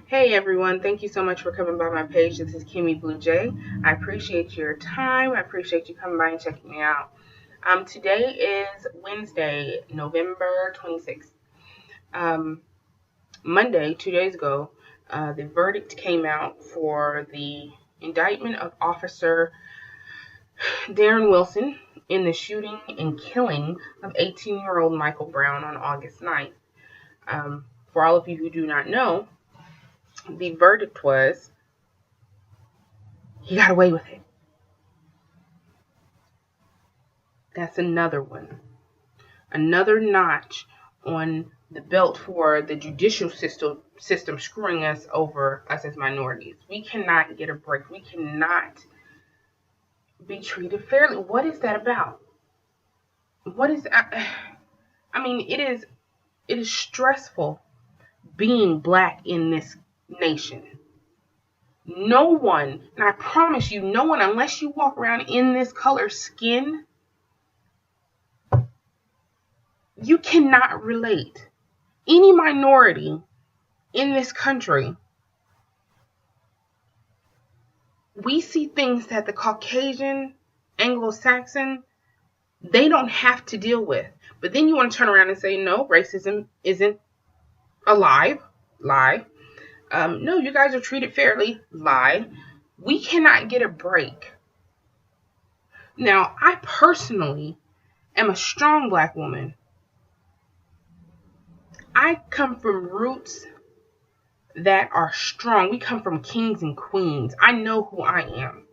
Hey everyone, thank you so much for coming by my page. This is Kimmy Blue Jay. I appreciate your time. I appreciate you coming by and checking me out. Today is Wednesday, November 26th. Um, Monday, 2 days ago, the verdict came out for the indictment of Officer Darren Wilson in the shooting and killing of 18-year-old Michael Brown on August 9th. For all of you who do not know, the verdict was he got away with it. That's another one. Another notch on the belt for the judicial system screwing us over, us as minorities. We cannot get a break. We cannot be treated fairly. What is that about? What is I mean, it is stressful being black in this nation. No one, and I promise you, no one, unless you walk around in this color skin, you cannot relate. Any minority in this country, we see things that the Caucasian, Anglo-Saxon, they don't have to deal with. But then you want to turn around and say, no, racism isn't alive. Lie. No, you guys are treated fairly. Lie. We cannot get a break. Now, I personally am a strong black woman. I come from roots that are strong. We come from kings and queens. I know who I am.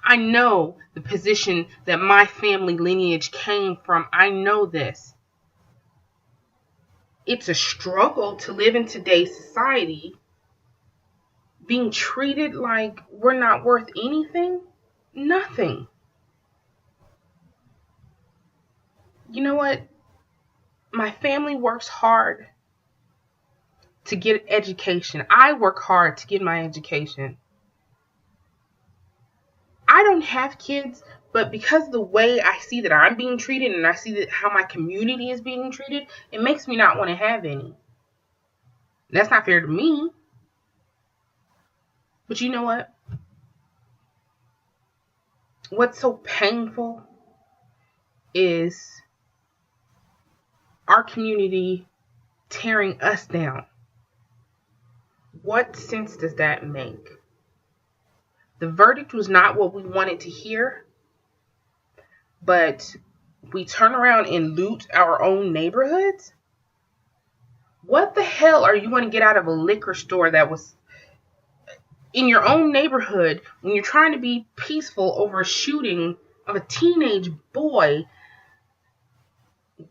I know the position that my family lineage came from. I know this. It's a struggle to live in today's society being treated like we're not worth anything. Nothing. You know what? My family works hard to get education. I work hard to get my education. I don't have kids, but because of the way I see that I'm being treated and I see that how my community is being treated, it makes me not want to have any. That's not fair to me. But you know what? What's so painful is our community tearing us down. What sense does that make? The verdict was not what we wanted to hear, but we turn around and loot our own neighborhoods? What the hell are you going to get out of a liquor store that was in your own neighborhood when you're trying to be peaceful over a shooting of a teenage boy?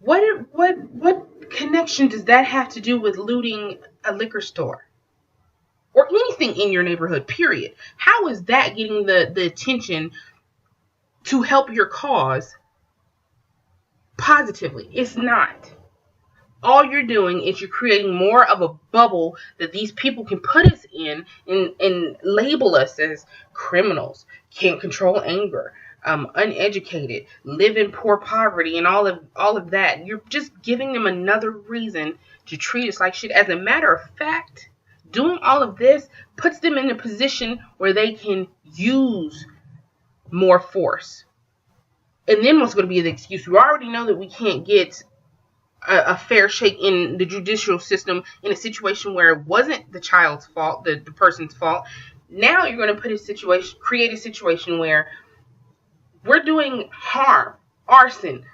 What connection does that have to do with looting a liquor store? Or anything in your neighborhood, period. How is that getting the attention to help your cause positively? It's not. All you're doing is you're creating more of a bubble that these people can put us in and label us as criminals, can't control anger, uneducated, live in poor poverty, and all of that. You're just giving them another reason to treat us like shit. As a matter of fact, doing all of this puts them in a position where they can use more force. And then what's going to be the excuse? We already know that we can't get a fair shake in the judicial system in a situation where it wasn't the child's fault, the person's fault. Now you're going to create a situation where we're doing harm, arson,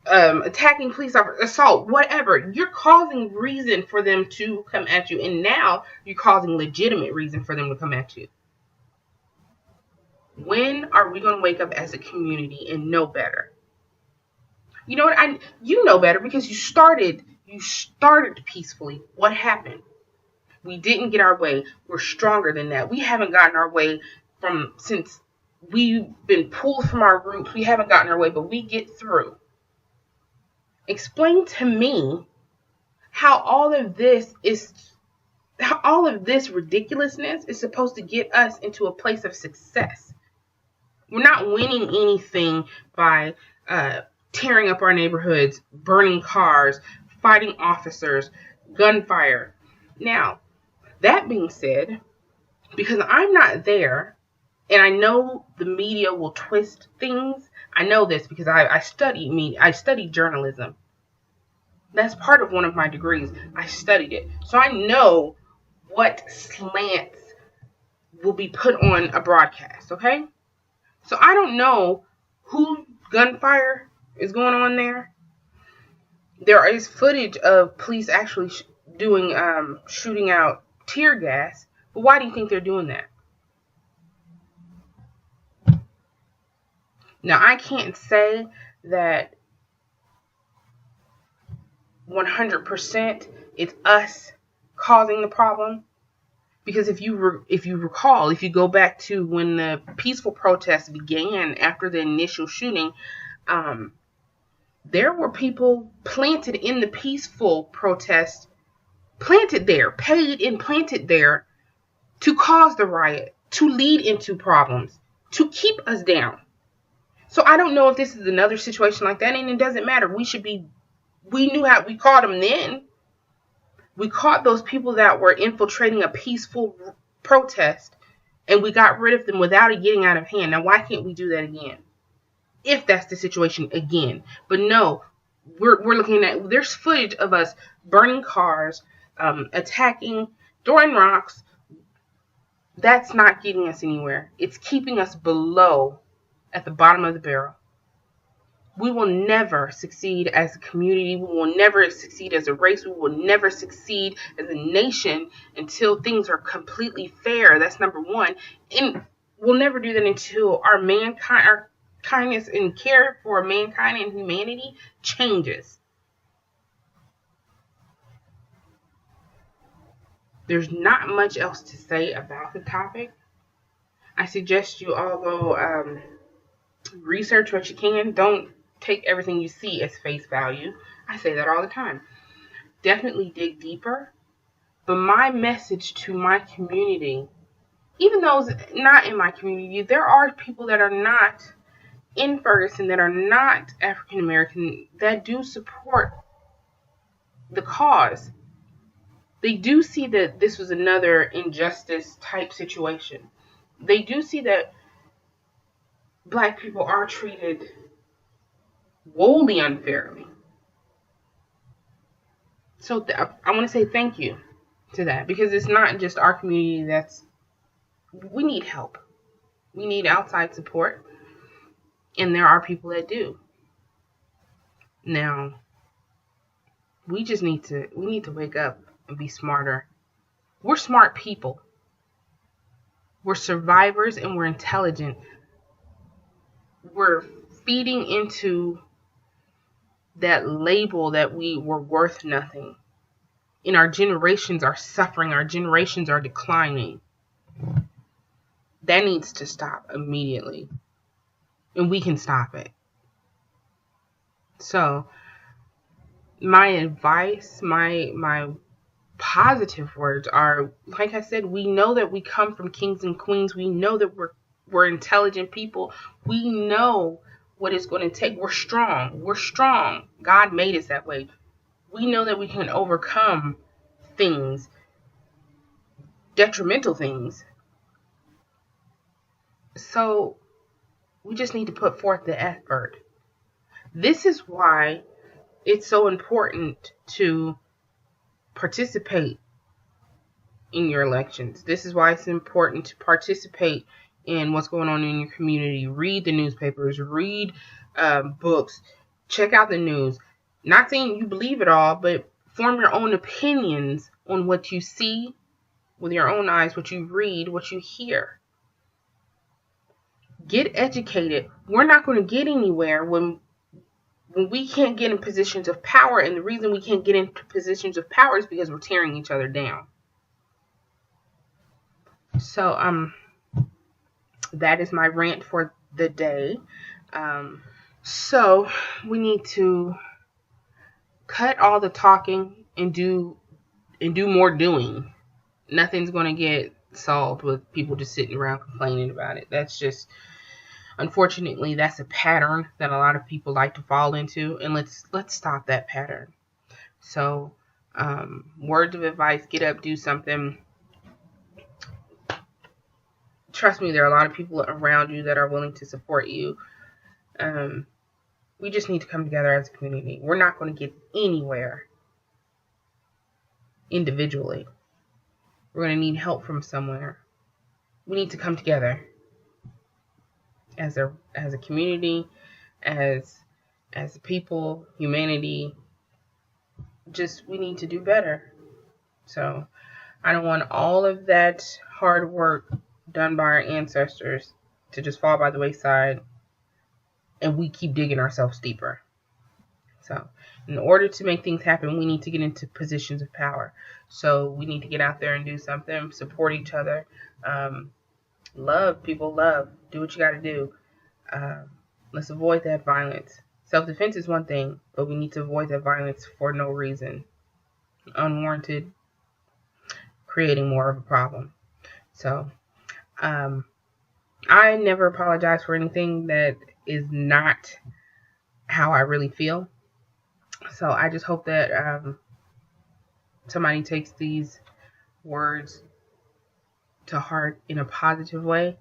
attacking police officers, assault, whatever. You're causing reason for them to come at you, and now you're causing legitimate reason for them to come at you. When are we going to wake up as a community and know better? You know what? You know better because you started peacefully. What happened? We didn't get our way. We're stronger than that. We haven't gotten our way since we've been pulled from our roots. We haven't gotten our way, but we get through. Explain to me how all of this ridiculousness is supposed to get us into a place of success. We're not winning anything by tearing up our neighborhoods, burning cars, fighting officers, gunfire. Now, that being said, because I'm not there, and I know the media will twist things. I know this because I studied journalism. That's part of one of my degrees. I studied it. So I know what slants will be put on a broadcast, okay? So I don't know who gunfire is going on there. There is footage of police actually shooting out tear gas. But why do you think they're doing that? Now, I can't say that 100% it's us causing the problem, because if you recall, if you go back to when the peaceful protests began after the initial shooting, there were people planted in the peaceful protest, paid and planted there to cause the riot, to lead into problems, to keep us down. So I don't know if this is another situation like that, and it doesn't matter. We caught them then. We caught those people that were infiltrating a peaceful protest, and we got rid of them without it getting out of hand. Now, why can't we do that again? If that's the situation again. But no, we're looking at, there's footage of us burning cars, attacking, throwing rocks. That's not getting us anywhere. It's keeping us below, at the bottom of the barrel. We will never succeed as a community. We will never succeed as a race. We will never succeed as a nation until things are completely fair. That's number one. And we'll never do that until our kindness and care for mankind and humanity changes. There's not much else to say about the topic. I suggest you all go research what you can. Don't take everything you see as face value. I say that all the time. Definitely dig deeper. But my message to my community, even those not in my community, there are people that are not in Ferguson, that are not African American, that do support the cause. They do see that this was another injustice type situation. They do see that Black people are treated woefully unfairly. So I want to say thank you to that, because it's not just our community we need help. We need outside support, and there are people that do. Now, we need to wake up and be smarter. We're smart people. We're survivors and we're intelligent. We're feeding into that label that we were worth nothing. And our generations are suffering. Our generations are declining. That needs to stop immediately. And we can stop it. So, my advice, my positive words are, like I said, we know that we come from kings and queens. We know that we're intelligent people. We know what it's going to take. We're strong. We're strong. God made us that way. We know that we can overcome things, detrimental things. So we just need to put forth the effort. This is why it's so important to participate in your elections. This is why it's important to participate in what's going on in your community. Read the newspapers, read books, check out the news. Not saying you believe it all, but form your own opinions on what you see with your own eyes, what you read, what you hear. Get educated. We're not going to get anywhere when we can't get in positions of power, and the reason we can't get into positions of power is because we're tearing each other down. So, that is my rant for the day. So we need to cut all the talking and do more doing. Nothing's going to get solved with people just sitting around complaining about it. That's just, unfortunately, that's a pattern that a lot of people like to fall into, and let's stop that pattern. So Words of advice, get up, do something. Trust me, there are a lot of people around you that are willing to support you. We just need to come together as a community. We're not going to get anywhere individually. We're going to need help from somewhere. We need to come together as a community, as a people, humanity. Just, we need to do better. So I don't want all of that hard work done by our ancestors to just fall by the wayside and we keep digging ourselves deeper. So in order to make things happen, we need to get into positions of power. So we need to get out there and do something, support each other, love people, do what you got to do. Let's avoid that violence. Self-defense is one thing, but we need to avoid that violence for no reason. Unwarranted, creating more of a problem. So I never apologize for anything that is not how I really feel. So I just hope that somebody takes these words to heart in a positive way,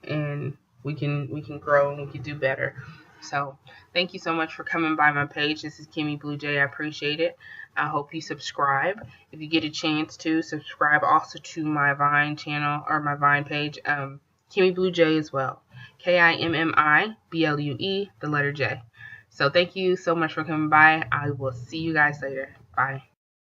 and we can grow and we can do better. So thank you so much for coming by my page. This is Kimmy Blue Jay. I appreciate it. I hope you subscribe. If you get a chance to subscribe also to my Vine channel or my Vine page, Kimmy Blue Jay as well. KIMMIBLUE, the letter J. So thank you so much for coming by. I will see you guys later. Bye.